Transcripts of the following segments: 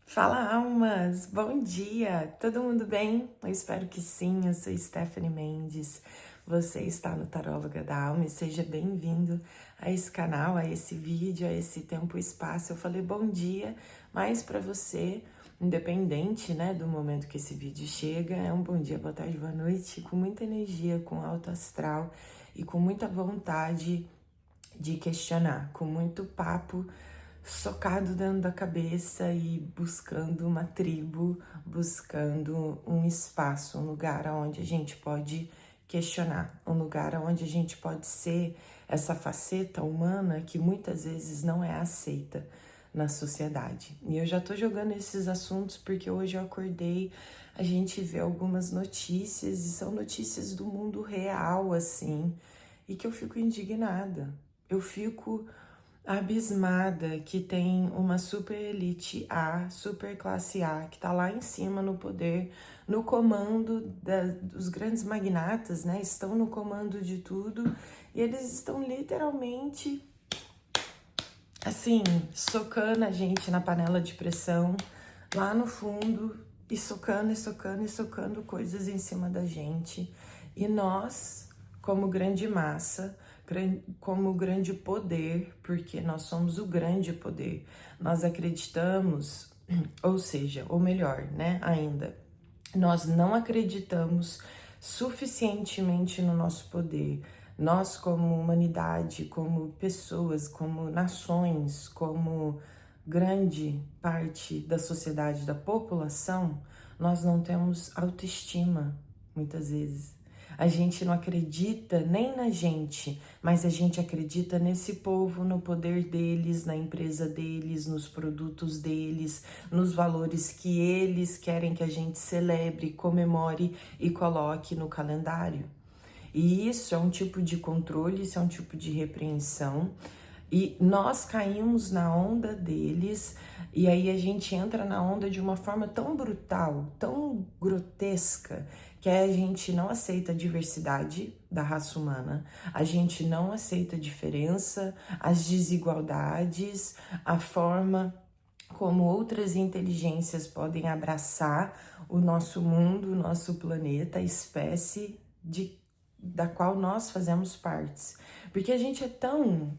Fala, almas! Bom dia! Todo mundo bem? Eu espero que sim. Eu sou Stephanie Mendes. Você está no Taróloga da Alma e seja bem-vindo a esse canal, a esse vídeo, a esse tempo e espaço. Eu falei bom dia, mas para você, independente, né, do momento que esse vídeo chega, é um bom dia, boa tarde, boa noite, com muita energia, com alto astral e com muita vontade de questionar, com muito papo socado dentro da cabeça e buscando uma tribo, buscando um espaço, um lugar onde a gente pode questionar, um lugar onde a gente pode ser essa faceta humana que muitas vezes não é aceita na sociedade. E eu já tô jogando esses assuntos porque hoje eu acordei, a gente vê algumas notícias e são notícias do mundo real, assim, e que eu fico indignada. Eu fico abismada que tem uma super elite A, super classe A, que tá lá em cima no poder, no comando dos grandes magnatas, né? Estão no comando de tudo e eles estão literalmente, assim, socando a gente na panela de pressão, lá no fundo, e socando, e socando, e socando coisas em cima da gente. E nós, como grande massa, como grande poder, porque nós somos o grande poder, nós acreditamos, ou seja, ou melhor, né, ainda, nós não acreditamos suficientemente no nosso poder. Nós, como humanidade, como pessoas, como nações, como grande parte da sociedade, da população, nós não temos autoestima, muitas vezes. A gente não acredita nem na gente, mas a gente acredita nesse povo, no poder deles, na empresa deles, nos produtos deles, nos valores que eles querem que a gente celebre, comemore e coloque no calendário. E isso é um tipo de controle, isso é um tipo de repreensão. E nós caímos na onda deles, e aí a gente entra na onda de uma forma tão brutal, tão grotesca, que a gente não aceita a diversidade da raça humana, a gente não aceita a diferença, as desigualdades, a forma como outras inteligências podem abraçar o nosso mundo, o nosso planeta, a espécie da qual nós fazemos partes. Porque a gente é tão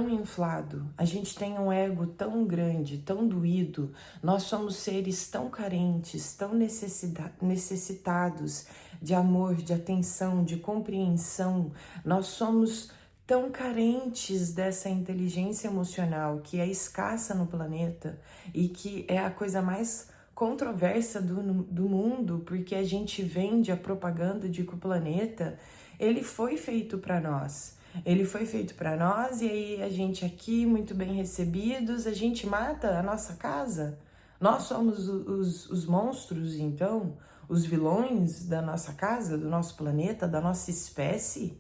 inflado, a gente tem um ego tão grande, tão doído, nós somos seres tão carentes, tão necessitados de amor, de atenção, de compreensão, nós somos tão carentes dessa inteligência emocional que é escassa no planeta e que é a coisa mais controversa do mundo, porque a gente vende a propaganda de que o planeta ele foi feito para nós. Ele foi feito para nós e aí a gente aqui, muito bem recebidos, a gente mata a nossa casa. Nós somos os monstros, então, os vilões da nossa casa, do nosso planeta, da nossa espécie.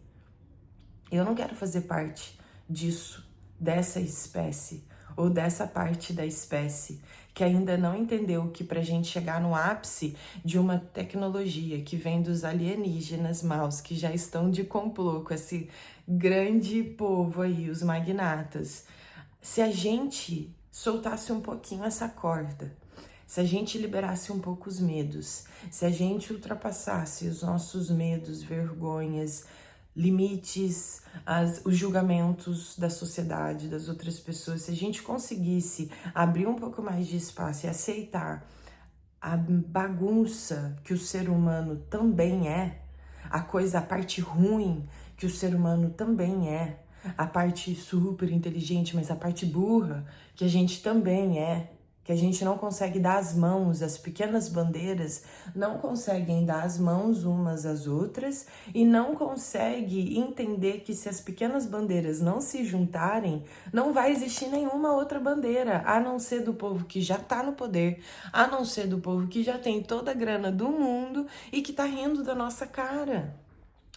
Eu não quero fazer parte disso, dessa espécie ou dessa parte da espécie que ainda não entendeu que para a gente chegar no ápice de uma tecnologia que vem dos alienígenas maus que já estão de complô com esse grande povo aí, os magnatas, se a gente soltasse um pouquinho essa corda, se a gente liberasse um pouco os medos, se a gente ultrapassasse os nossos medos, vergonhas, limites, os julgamentos da sociedade, das outras pessoas, se a gente conseguisse abrir um pouco mais de espaço e aceitar a bagunça que o ser humano também é, a parte ruim que o ser humano também é, a parte super inteligente, mas a parte burra que a gente também é, que a gente não consegue dar as mãos, as pequenas bandeiras não conseguem dar as mãos umas às outras e não consegue entender que se as pequenas bandeiras não se juntarem, não vai existir nenhuma outra bandeira, a não ser do povo que já tá no poder, a não ser do povo que já tem toda a grana do mundo e que tá rindo da nossa cara.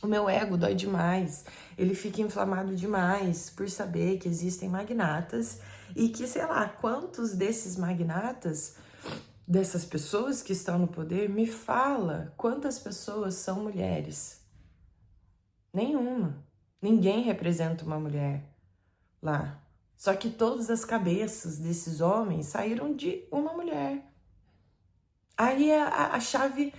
O meu ego dói demais, ele fica inflamado demais por saber que existem magnatas e que, sei lá, quantos desses magnatas, dessas pessoas que estão no poder, me fala quantas pessoas são mulheres. Nenhuma. Ninguém representa uma mulher lá. Só que todas as cabeças desses homens saíram de uma mulher. Aí a chave,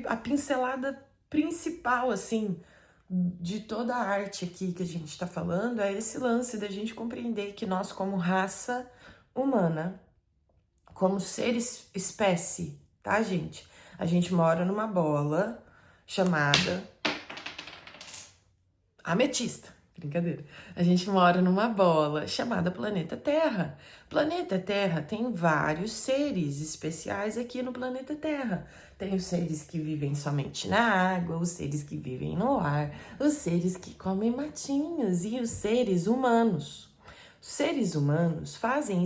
a pincelada principal, assim, de toda a arte aqui que a gente está falando é esse lance da gente compreender que nós, como raça humana, como seres, espécie, tá, gente? A gente mora numa bola chamada ametista. Brincadeira. A gente mora numa bola chamada planeta Terra. Planeta Terra tem vários seres especiais aqui no planeta Terra. Tem os seres que vivem somente na água, os seres que vivem no ar, os seres que comem matinhos e os seres humanos. Os seres humanos fazem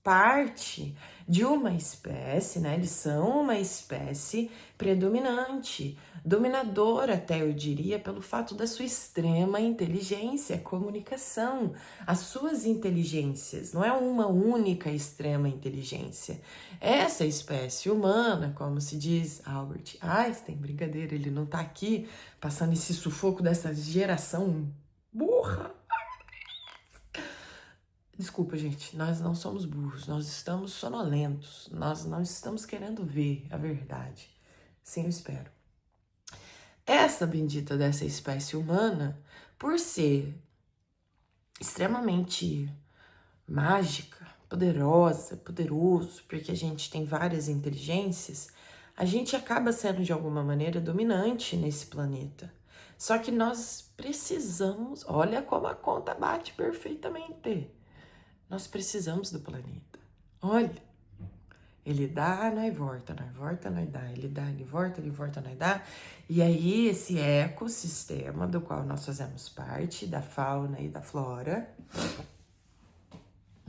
parte de uma espécie, né? Eles são uma espécie predominante, dominadora até eu diria, pelo fato da sua extrema inteligência, comunicação, as suas inteligências, não é uma única extrema inteligência. Essa espécie humana, como se diz Albert Einstein, brincadeira, ele não tá aqui passando esse sufoco dessa geração burra. Desculpa, gente, nós não somos burros, nós estamos sonolentos, nós não estamos querendo ver a verdade. Sim, eu espero. Essa bendita dessa espécie humana, por ser extremamente mágica, poderoso, porque a gente tem várias inteligências, a gente acaba sendo de alguma maneira dominante nesse planeta. Só que nós precisamos, olha como a conta bate perfeitamente. Nós precisamos do planeta. Olha, ele dá, nós volta, nós dá. Ele dá, ele volta, nós dá. E aí, esse ecossistema do qual nós fazemos parte, da fauna e da flora,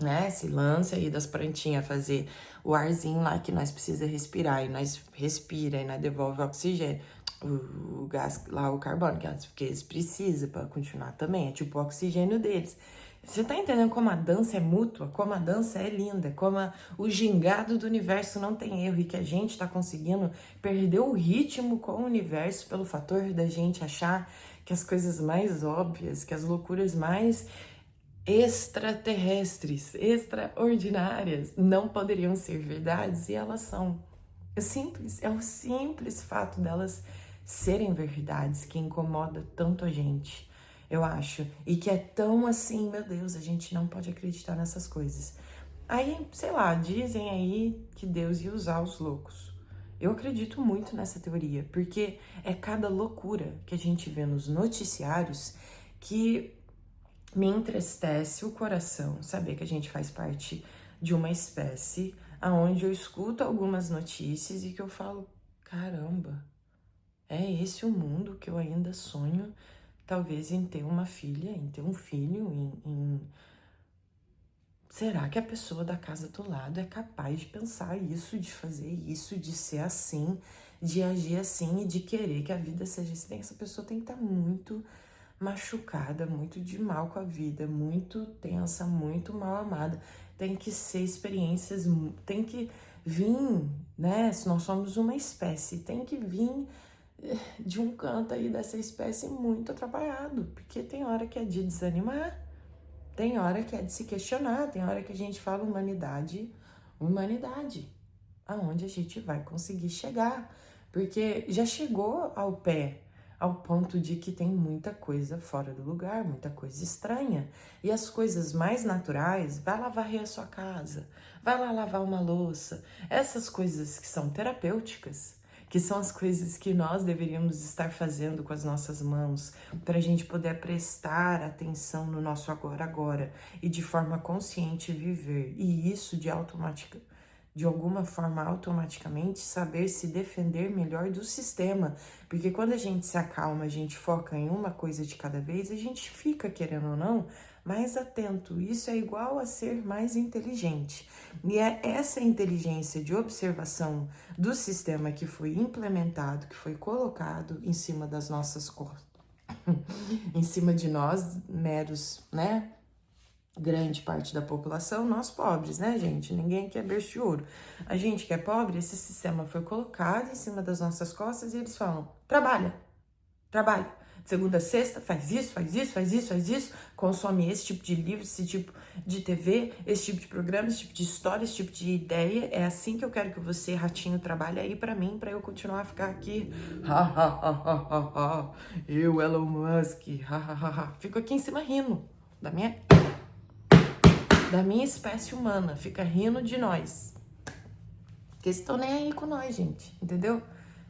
né? Esse lance aí das plantinhas fazer o arzinho lá que nós precisamos respirar. E nós respira e nós devolve o oxigênio. O gás lá, o carbono, porque eles precisam para continuar também. É tipo o oxigênio deles. Você tá entendendo como a dança é mútua, como a dança é linda, como o gingado do universo não tem erro e que a gente tá conseguindo perder o ritmo com o universo pelo fator da gente achar que as coisas mais óbvias, que as loucuras mais extraterrestres, extraordinárias, não poderiam ser verdades e elas são. É o simples fato delas serem verdades que incomoda tanto a gente. Eu acho, e que é tão assim, meu Deus, a gente não pode acreditar nessas coisas. Aí, sei lá, dizem aí que Deus ia usar os loucos. Eu acredito muito nessa teoria, porque é cada loucura que a gente vê nos noticiários que me entristece o coração saber que a gente faz parte de uma espécie aonde eu escuto algumas notícias e que eu falo, caramba, é esse o mundo que eu ainda sonho. Talvez em ter uma filha, em ter um filho, Será que a pessoa da casa do lado é capaz de pensar isso, de fazer isso, de ser assim, de agir assim e de querer que a vida seja assim? Essa pessoa tem que estar muito machucada, muito de mal com a vida, muito tensa, muito mal amada. Tem que ser experiências, tem que vir, né? Se nós somos uma espécie, tem que vir de um canto aí dessa espécie muito atrapalhado, porque tem hora que é de desanimar, tem hora que é de se questionar, tem hora que a gente fala humanidade, aonde a gente vai conseguir chegar, porque já chegou ao pé, ao ponto de que tem muita coisa fora do lugar, muita coisa estranha, e as coisas mais naturais, vai lá varrer a sua casa, vai lá lavar uma louça, essas coisas que são terapêuticas, que são as coisas que nós deveríamos estar fazendo com as nossas mãos, para a gente poder prestar atenção no nosso agora e de forma consciente viver. E isso de alguma forma, automaticamente, saber se defender melhor do sistema. Porque quando a gente se acalma, a gente foca em uma coisa de cada vez, a gente fica, querendo ou não, mais atento. Isso é igual a ser mais inteligente. E é essa inteligência de observação do sistema que foi implementado, que foi colocado em cima das nossas costas, em cima de nós, meros, né? Grande parte da população, nós pobres, né, gente? Ninguém aqui é berço de ouro. A gente que é pobre, esse sistema foi colocado em cima das nossas costas e eles falam, trabalha. segunda a sexta, faz isso, faz isso, faz isso, faz isso, consome esse tipo de livro, esse tipo de TV, esse tipo de programa, esse tipo de história, esse tipo de ideia. É assim que eu quero que você, ratinho, trabalhe aí pra mim, pra eu continuar a ficar aqui. Eu, Elon Musk, fico aqui em cima rindo da minha espécie humana, fica rindo de nós. Porque eles estão nem aí com nós, gente, entendeu?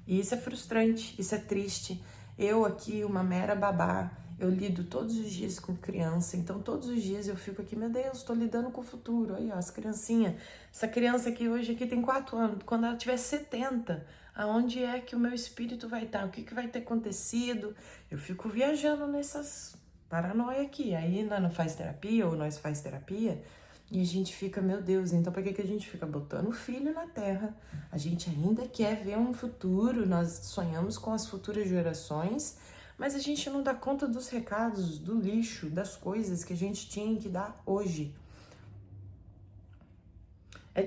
E isso é frustrante, isso é triste. Eu aqui, uma mera babá, eu lido todos os dias com criança, então todos os dias eu fico aqui, meu Deus, tô lidando com o futuro. Aí, ó, as criancinhas. Essa criança aqui hoje aqui tem 4 anos, quando ela tiver 70, aonde é que o meu espírito vai estar? O que vai ter acontecido? Eu fico viajando nessas paranoia aqui. Aí nós faz terapia, ou nós faz terapia, e a gente fica, meu Deus, então por que a gente fica botando o filho na terra? A gente ainda quer ver um futuro, nós sonhamos com as futuras gerações, mas a gente não dá conta dos recados, do lixo, das coisas que a gente tinha que dar hoje.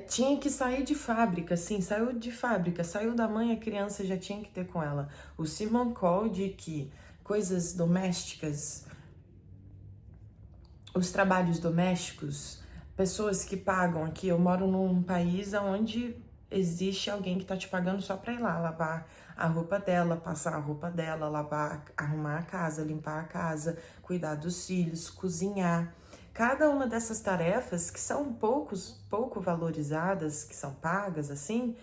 Tinha que sair de fábrica, sim, saiu de fábrica, saiu da mãe, a criança já tinha que ter com ela. O Simon Cowell de que coisas domésticas, os trabalhos domésticos, pessoas que pagam aqui, eu moro num país onde existe alguém que tá te pagando só pra ir lá lavar a roupa dela, passar a roupa dela, lavar, arrumar a casa, limpar a casa, cuidar dos filhos, cozinhar. Cada uma dessas tarefas que são pouco valorizadas, que são pagas assim,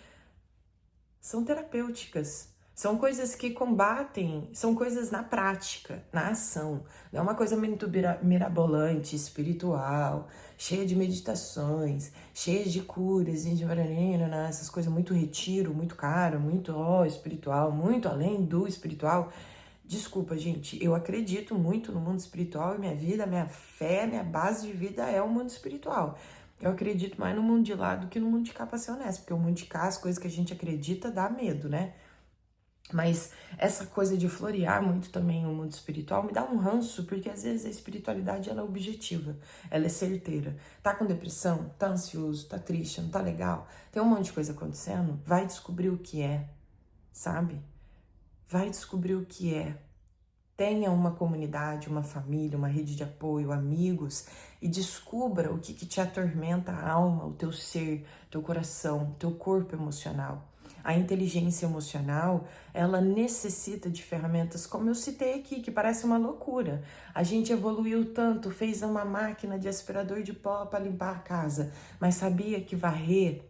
são terapêuticas. São coisas que combatem, são coisas na prática, na ação. Não é uma coisa muito mirabolante, espiritual, cheia de meditações, cheia de curas, essas coisas muito retiro, muito caro, muito espiritual, muito além do espiritual. Desculpa, gente, eu acredito muito no mundo espiritual e minha vida, minha fé, minha base de vida é o mundo espiritual. Eu acredito mais no mundo de lá do que no mundo de cá, pra ser honesto, porque o mundo de cá, as coisas que a gente acredita, dá medo, né? Mas essa coisa de florear muito também o mundo espiritual me dá um ranço, porque às vezes a espiritualidade ela é objetiva, ela é certeira. Tá com depressão? Tá ansioso? Tá triste? Não tá legal? Tem um monte de coisa acontecendo? Vai descobrir o que é, sabe? Vai descobrir o que é. Tenha uma comunidade, uma família, uma rede de apoio, amigos e descubra o que te atormenta a alma, o teu ser, teu coração, teu corpo emocional. A inteligência emocional, ela necessita de ferramentas como eu citei aqui, que parece uma loucura. A gente evoluiu tanto, fez uma máquina de aspirador de pó para limpar a casa, mas sabia que varrer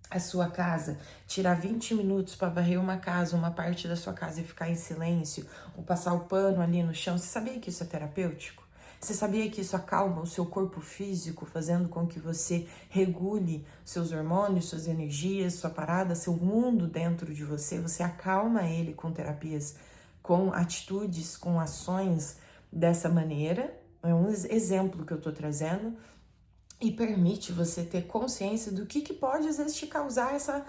a sua casa, tirar 20 minutos para varrer uma casa, uma parte da sua casa e ficar em silêncio, ou passar o pano ali no chão, você sabia que isso é terapêutico? Você sabia que isso acalma o seu corpo físico, fazendo com que você regule seus hormônios, suas energias, sua parada, seu mundo dentro de você? Você acalma ele com terapias, com atitudes, com ações dessa maneira. É um exemplo que eu tô trazendo. E permite você ter consciência do que pode, às vezes, te causar essa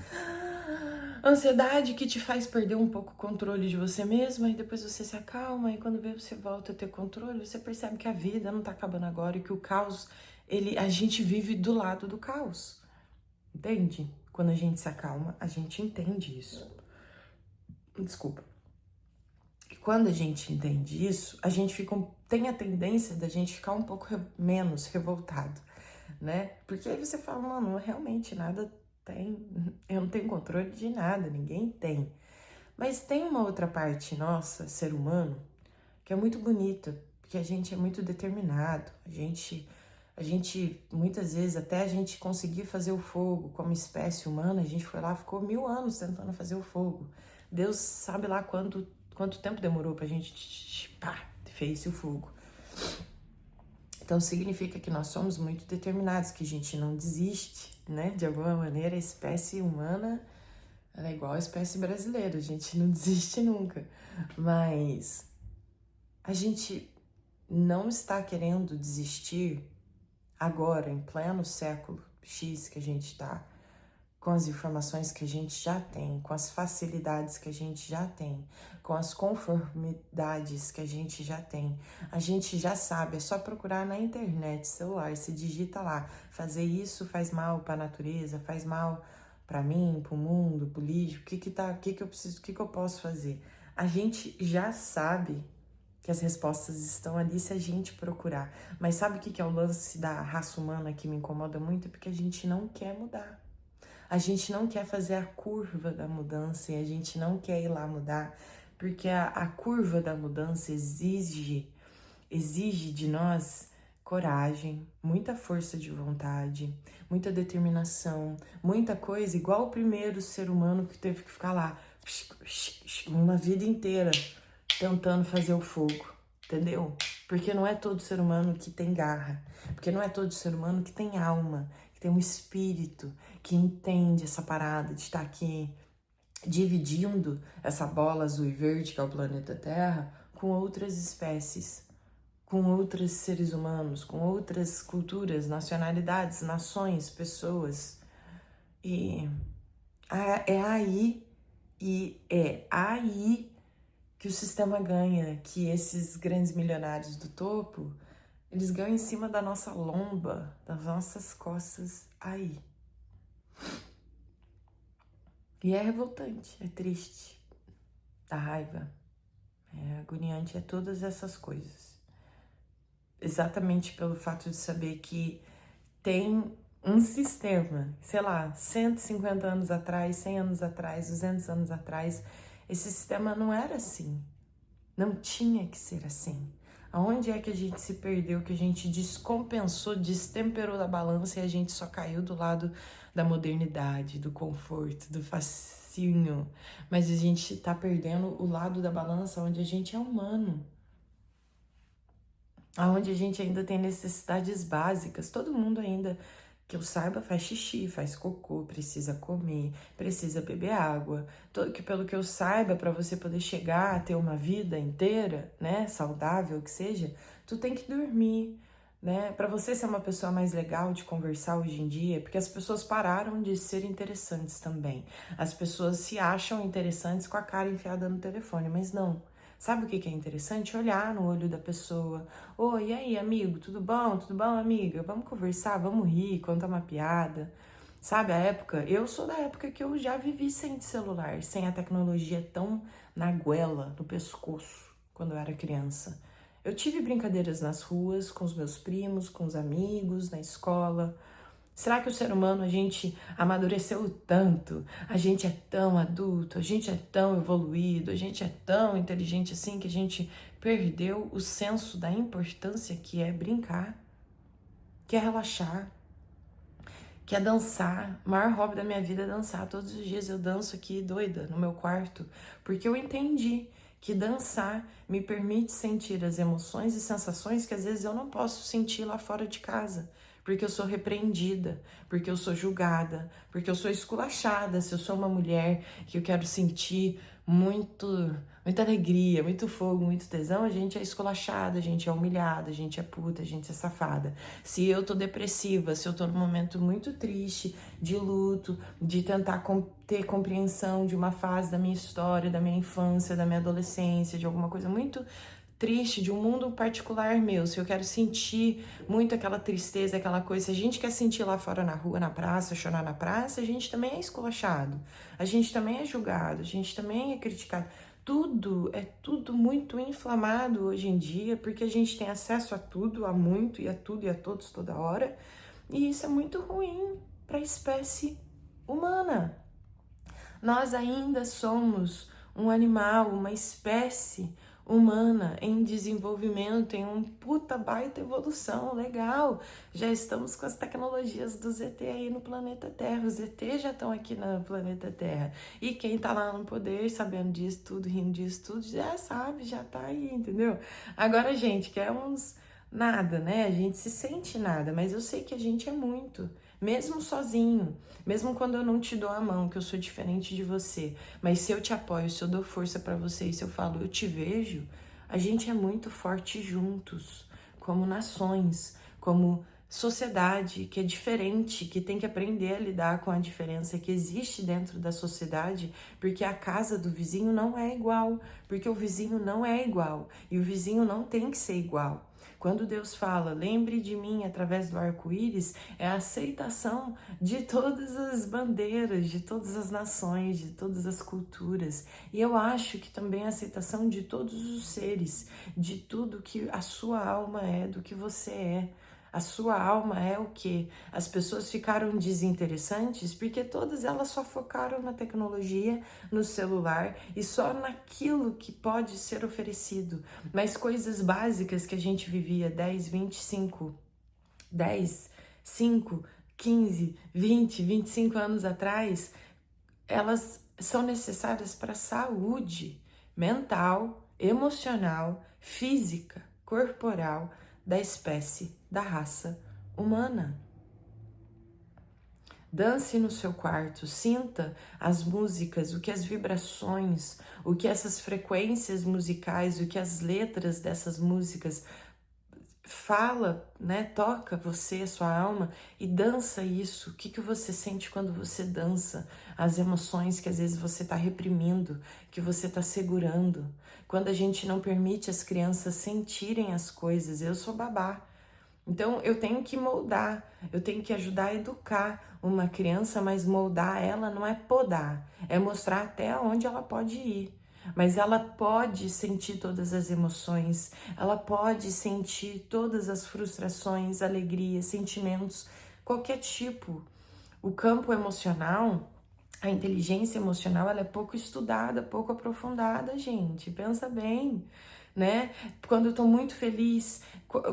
ansiedade que te faz perder um pouco o controle de você mesma, e depois você se acalma, e quando vê você volta a ter controle, você percebe que a vida não tá acabando agora e que o caos, a gente vive do lado do caos, entende? Quando a gente se acalma, a gente entende isso. Desculpa. E quando a gente entende isso, a gente tem a tendência da gente ficar um pouco menos revoltado, né? Porque aí você fala, mano, realmente nada tem, eu não tenho controle de nada, ninguém tem. Mas tem uma outra parte nossa, ser humano, que é muito bonita, porque a gente é muito determinado, a gente muitas vezes, até a gente conseguir fazer o fogo como espécie humana, a gente foi lá, ficou 1000 anos tentando fazer o fogo. Deus sabe lá quanto tempo demorou pra gente, fez o fogo. Então significa que nós somos muito determinados, que a gente não desiste, né? De alguma maneira, a espécie humana, ela é igual a espécie brasileira, a gente não desiste nunca. Mas a gente não está querendo desistir agora, em pleno século X que a gente está, com as informações que a gente já tem, com as facilidades que a gente já tem, com as conformidades que a gente já tem. A gente já sabe, é só procurar na internet, celular, se digita lá, fazer isso faz mal para a natureza, faz mal para mim, para o mundo, para o lixo, o que eu preciso, o que eu posso fazer? A gente já sabe que as respostas estão ali se a gente procurar. Mas sabe o que é o lance da raça humana que me incomoda muito? É porque a gente não quer mudar. A gente não quer fazer a curva da mudança e a gente não quer ir lá mudar, porque a curva da mudança exige de nós coragem, muita força de vontade, muita determinação, muita coisa, igual o primeiro ser humano que teve que ficar lá uma vida inteira tentando fazer o fogo, entendeu? Porque não é todo ser humano que tem garra, porque não é todo ser humano que tem alma, que tem um espírito, que entende essa parada de estar aqui dividindo essa bola azul e verde que é o planeta Terra com outras espécies, com outros seres humanos, com outras culturas, nacionalidades, nações, pessoas. E é aí que o sistema ganha, que esses grandes milionários do topo, eles ganham em cima da nossa lomba, das nossas costas, aí. E é revoltante, é triste, dá raiva, é agoniante, é todas essas coisas. Exatamente pelo fato de saber que tem um sistema, sei lá, 150 anos atrás, 100 anos atrás, 200 anos atrás, esse sistema não era assim, não tinha que ser assim. Aonde é que a gente se perdeu, que a gente descompensou, destemperou da balança e a gente só caiu do lado da modernidade, do conforto, do fascínio, mas a gente tá perdendo o lado da balança onde a gente é humano, onde a gente ainda tem necessidades básicas. Todo mundo ainda, que eu saiba, faz xixi, faz cocô, precisa comer, precisa beber água. Que pelo que eu saiba, para você poder chegar a ter uma vida inteira, né, saudável que seja, tu tem que dormir, né? Para você ser uma pessoa mais legal de conversar hoje em dia, porque as pessoas pararam de ser interessantes também. As pessoas se acham interessantes com a cara enfiada no telefone, mas não. Sabe o que é interessante? Olhar no olho da pessoa. Oi, e aí, amigo? Tudo bom? Tudo bom, amiga? Vamos conversar, vamos rir, contar uma piada. Sabe a época? Eu sou da época que eu já vivi sem celular, sem a tecnologia tão na goela, no pescoço, quando eu era criança. Eu tive brincadeiras nas ruas, com os meus primos, com os amigos, na escola. Será que o ser humano, a gente amadureceu tanto, a gente é tão adulto, a gente é tão evoluído, a gente é tão inteligente assim que a gente perdeu o senso da importância que é brincar, que é relaxar, que é dançar? O maior hobby da minha vida é dançar. Todos os dias eu danço aqui doida no meu quarto, porque eu entendi que dançar me permite sentir as emoções e sensações que às vezes eu não posso sentir lá fora de casa. Porque eu sou repreendida, porque eu sou julgada, porque eu sou esculachada. Se eu sou uma mulher que eu quero sentir muita alegria, muito fogo, muito tesão, a gente é esculachada, a gente é humilhada, a gente é puta, a gente é safada. Se eu tô depressiva, se eu tô num momento muito triste, de luto, de tentar ter compreensão de uma fase da minha história, da minha infância, da minha adolescência, de alguma coisa muito triste, de um mundo particular meu, se eu quero sentir muito aquela tristeza, aquela coisa, se a gente quer sentir lá fora na rua, na praça, chorar na praça, a gente também é esculachado, a gente também é julgado, a gente também é criticado. Tudo muito inflamado hoje em dia, porque a gente tem acesso a tudo, a muito e a tudo e a todos toda hora, e isso é muito ruim para a espécie humana. Nós ainda somos um animal, uma espécie humana em desenvolvimento, em um puta baita evolução, legal. Já estamos com as tecnologias do ZT aí no planeta Terra, os ZT já estão aqui no planeta Terra. E quem tá lá no poder, sabendo disso tudo, rindo disso tudo, já sabe, já tá aí, entendeu? Agora, gente, que é uns nada, né? A gente se sente nada, mas eu sei que a gente é muito. Mesmo sozinho, mesmo quando eu não te dou a mão, que eu sou diferente de você, mas se eu te apoio, se eu dou força pra você e se eu falo, eu te vejo, a gente é muito forte juntos, como nações, como sociedade, que é diferente, que tem que aprender a lidar com a diferença que existe dentro da sociedade, porque a casa do vizinho não é igual, porque o vizinho não é igual, e o vizinho não tem que ser igual. Quando Deus fala, lembre de mim através do arco-íris, é a aceitação de todas as bandeiras, de todas as nações, de todas as culturas. E eu acho que também a aceitação de todos os seres, de tudo que a sua alma é, do que você é. A sua alma é o quê? As pessoas ficaram desinteressantes porque todas elas só focaram na tecnologia, no celular e só naquilo que pode ser oferecido. Mas coisas básicas que a gente vivia 10, 25, 10, 5, 15, 20, 25 anos atrás, elas são necessárias para a saúde mental, emocional, física, corporal da espécie, da raça humana. Dance no seu quarto, sinta as músicas, o que as vibrações, o que essas frequências musicais, o que as letras dessas músicas fala, né? Toca você, sua alma, e dança isso. O que você sente quando você dança? As emoções que às vezes você está reprimindo, que você está segurando. Quando a gente não permite as crianças sentirem as coisas, eu sou babá. Então eu tenho que moldar, eu tenho que ajudar a educar uma criança, mas moldar ela não é podar, é mostrar até onde ela pode ir. Mas ela pode sentir todas as emoções, ela pode sentir todas as frustrações, alegrias, sentimentos, qualquer tipo. O campo emocional, a inteligência emocional, ela é pouco estudada, pouco aprofundada, gente. Pensa bem, né? Quando eu tô muito feliz,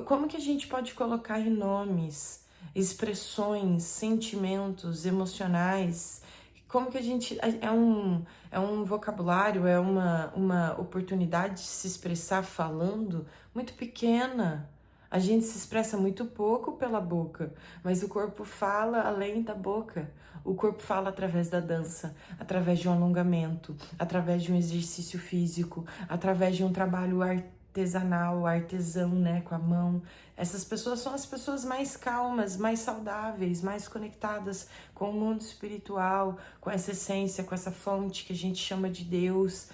como que a gente pode colocar em nomes, expressões, sentimentos emocionais? Como que a gente... É um vocabulário, é uma oportunidade de se expressar falando muito pequena. A gente se expressa muito pouco pela boca, mas o corpo fala além da boca. O corpo fala através da dança, através de um alongamento, através de um exercício físico, através de um trabalho artesanal, artesão, né, com a mão. Essas pessoas são as pessoas mais calmas, mais saudáveis, mais conectadas com o mundo espiritual, com essa essência, com essa fonte que a gente chama de Deus.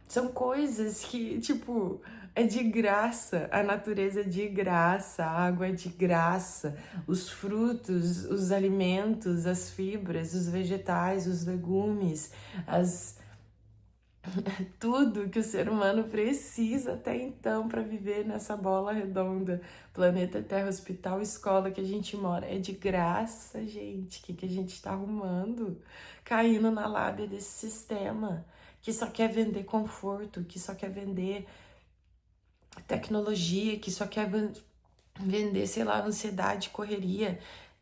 São coisas que, tipo, é de graça, a natureza é de graça, a água é de graça, os frutos, os alimentos, as fibras, os vegetais, os legumes, tudo que o ser humano precisa até então para viver nessa bola redonda, planeta Terra, hospital, escola que a gente mora, é de graça, gente. O que a gente está arrumando? Caindo na lábia desse sistema que só quer vender conforto, que só quer vender tecnologia, que só quer vender, sei lá, ansiedade, correria.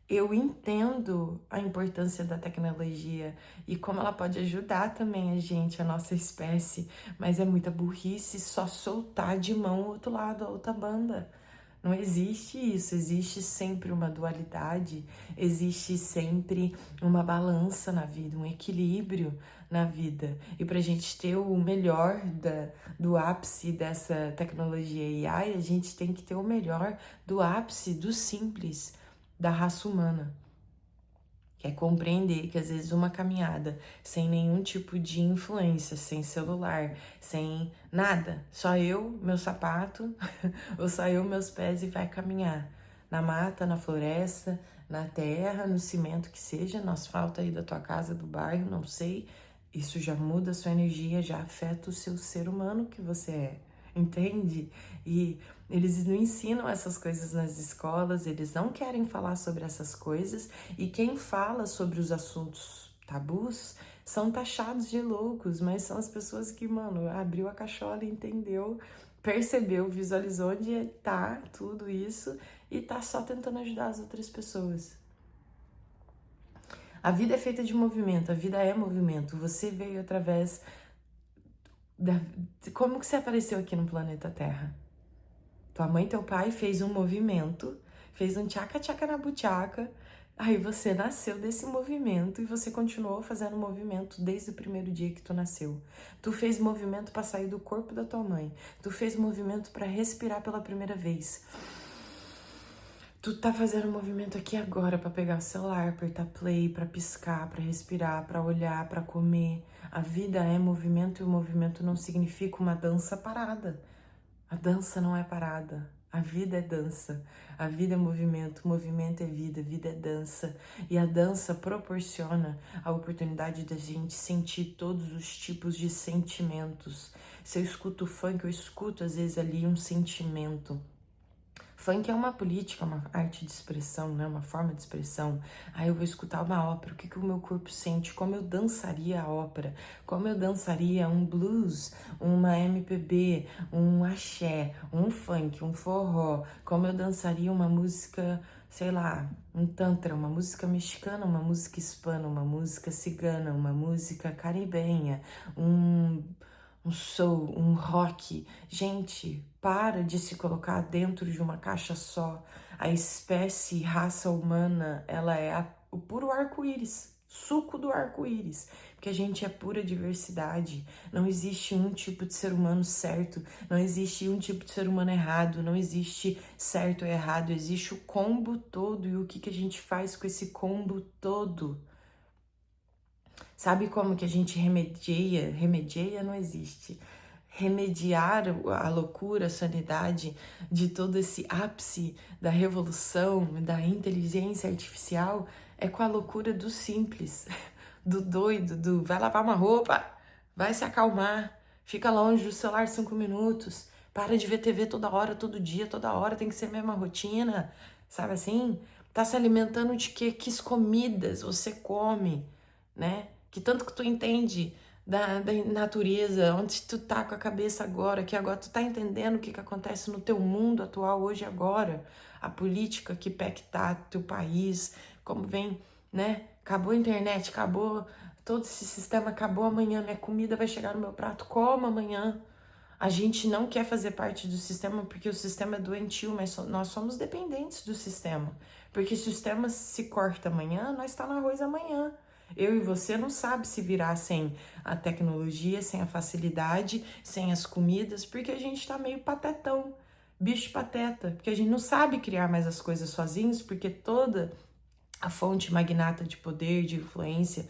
Eu entendo a importância da tecnologia e como ela pode ajudar também a gente, a nossa espécie, mas é muita burrice só soltar de mão o outro lado, a outra banda. Não existe isso, existe sempre uma dualidade, existe sempre uma balança na vida, um equilíbrio na vida. E para a gente ter o melhor do ápice dessa tecnologia AI, a gente tem que ter o melhor do ápice do simples da raça humana. Que é compreender que às vezes uma caminhada sem nenhum tipo de influência, sem celular, sem nada, só eu, meu sapato, ou só eu, meus pés e vai caminhar. Na mata, na floresta, na terra, no cimento que seja, no asfalto aí da tua casa, do bairro, não sei. Isso já muda a sua energia, já afeta o seu ser humano que você é. Entende? E eles não ensinam essas coisas nas escolas, eles não querem falar sobre essas coisas, e quem fala sobre os assuntos tabus são taxados de loucos, mas são as pessoas que, mano, abriu a cachola e entendeu, percebeu, visualizou onde tá tudo isso e tá só tentando ajudar as outras pessoas. A vida é feita de movimento, a vida é movimento. Você veio através como que você apareceu aqui no planeta Terra? Tua mãe e teu pai fez um movimento, fez um tchaca-tchaca na buchaca, aí você nasceu desse movimento e você continuou fazendo movimento desde o primeiro dia que tu nasceu. Tu fez movimento para sair do corpo da tua mãe, tu fez movimento para respirar pela primeira vez. Tu tá fazendo um movimento aqui agora para pegar o celular, apertar play, para piscar, para respirar, para olhar, para comer. A vida é movimento e o movimento não significa uma dança parada. A dança não é parada. A vida é dança, a vida é movimento, movimento é vida, vida é dança. E a dança proporciona a oportunidade da gente sentir todos os tipos de sentimentos. Se eu escuto funk, eu escuto às vezes ali um sentimento. Funk é uma política, uma arte de expressão, né? Uma forma de expressão. Aí eu vou escutar uma ópera, o que o meu corpo sente, como eu dançaria a ópera, como eu dançaria um blues, uma MPB, um axé, um funk, um forró, como eu dançaria uma música, sei lá, um tantra, uma música mexicana, uma música hispana, uma música cigana, uma música caribenha, um soul, um rock. Gente, para de se colocar dentro de uma caixa só. A espécie raça humana, ela é o puro arco-íris, suco do arco-íris, porque a gente é pura diversidade. Não existe um tipo de ser humano certo, não existe um tipo de ser humano errado, não existe certo ou errado, existe o combo todo. E o que a gente faz com esse combo todo? Sabe como que a gente remedia? Remedia não existe. Remediar a loucura, a sanidade de todo esse ápice da revolução, da inteligência artificial, é com a loucura do simples, do doido, do vai lavar uma roupa, vai se acalmar, fica longe do celular 5 minutos, para de ver TV toda hora, todo dia, toda hora, tem que ser a mesma rotina, sabe assim? Tá se alimentando de quê? Que comidas você come, né? Que tanto que tu entende da natureza, onde tu tá com a cabeça agora, que agora tu tá entendendo o que acontece no teu mundo atual hoje agora, a política que pé que tá teu país, como vem, né? Acabou a internet, acabou todo esse sistema, acabou amanhã, minha comida vai chegar no meu prato, como amanhã? A gente não quer fazer parte do sistema porque o sistema é doentio, mas nós somos dependentes do sistema. Porque se o sistema se corta amanhã, nós está no arroz amanhã. Eu e você não sabe se virar sem a tecnologia, sem a facilidade, sem as comidas, porque a gente tá meio patetão, bicho pateta, porque a gente não sabe criar mais as coisas sozinhos, porque toda a fonte magnata de poder, de influência,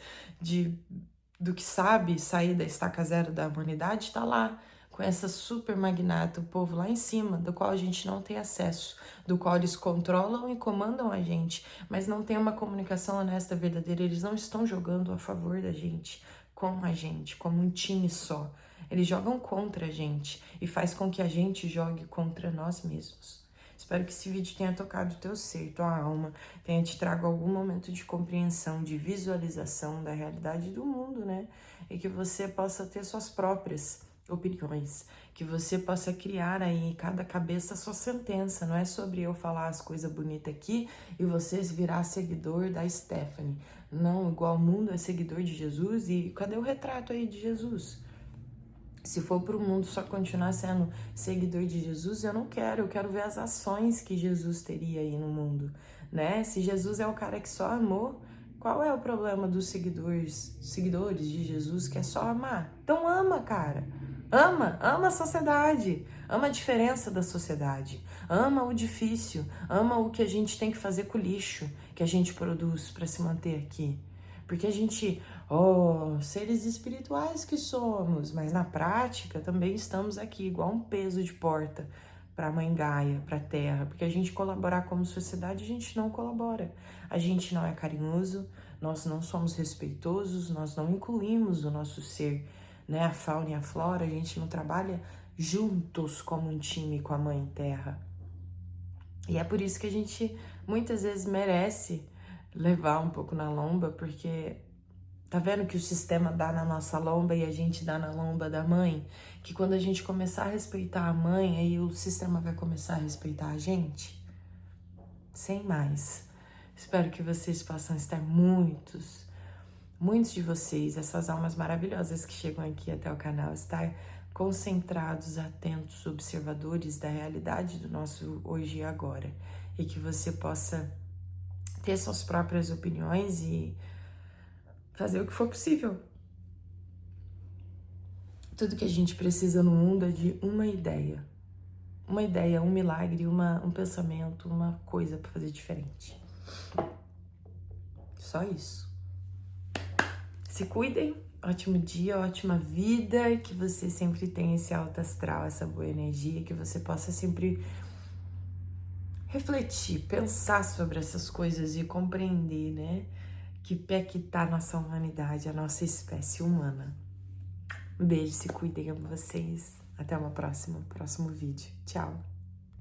do que sabe sair da estaca zero da humanidade está lá, com essa super magnata, o povo lá em cima, do qual a gente não tem acesso, do qual eles controlam e comandam a gente, mas não tem uma comunicação honesta, verdadeira. Eles não estão jogando a favor da gente, com a gente, como um time só. Eles jogam contra a gente e faz com que a gente jogue contra nós mesmos. Espero que esse vídeo tenha tocado o teu ser, tua alma, tenha te trago algum momento de compreensão, de visualização da realidade do mundo, né? E que você possa ter suas próprias opiniões, que você possa criar aí cada cabeça a sua sentença. Não é sobre eu falar as coisas bonitas aqui e vocês virar seguidor da Stephanie. Não, igual o mundo é seguidor de Jesus, e cadê o retrato aí de Jesus? Se for para o mundo só continuar sendo seguidor de Jesus, eu não quero. Eu quero ver as ações que Jesus teria aí no mundo, né? Se Jesus é o cara que só amou, qual é o problema dos seguidores de Jesus que é só amar? Então ama, cara. Ama a sociedade, ama a diferença da sociedade, ama o difícil, ama o que a gente tem que fazer com o lixo que a gente produz para se manter aqui. Porque a gente, seres espirituais que somos, mas na prática também estamos aqui igual um peso de porta para a Mãe Gaia, para a Terra. Porque a gente colaborar como sociedade, a gente não colabora. A gente não é carinhoso, nós não somos respeitosos, nós não incluímos o nosso ser, né? A fauna e a flora, a gente não trabalha juntos como um time com a Mãe Terra. E é por isso que a gente muitas vezes merece levar um pouco na lomba, porque tá vendo que o sistema dá na nossa lomba e a gente dá na lomba da mãe? Que quando a gente começar a respeitar a mãe, aí o sistema vai começar a respeitar a gente? Sem mais. Espero que vocês possam estar muitos de vocês, essas almas maravilhosas que chegam aqui até o canal, estar concentrados, atentos, observadores da realidade do nosso hoje e agora. E que você possa ter suas próprias opiniões e fazer o que for possível. Tudo que a gente precisa no mundo é de uma ideia, um milagre, um pensamento, uma coisa para fazer diferente. Só isso. Se cuidem, ótimo dia, ótima vida, que você sempre tenha esse alto astral, essa boa energia, que você possa sempre refletir, pensar sobre essas coisas e compreender, né? Que pé que tá a nossa humanidade, a nossa espécie humana. Um beijo, se cuidem a vocês. Até uma próximo vídeo. Tchau!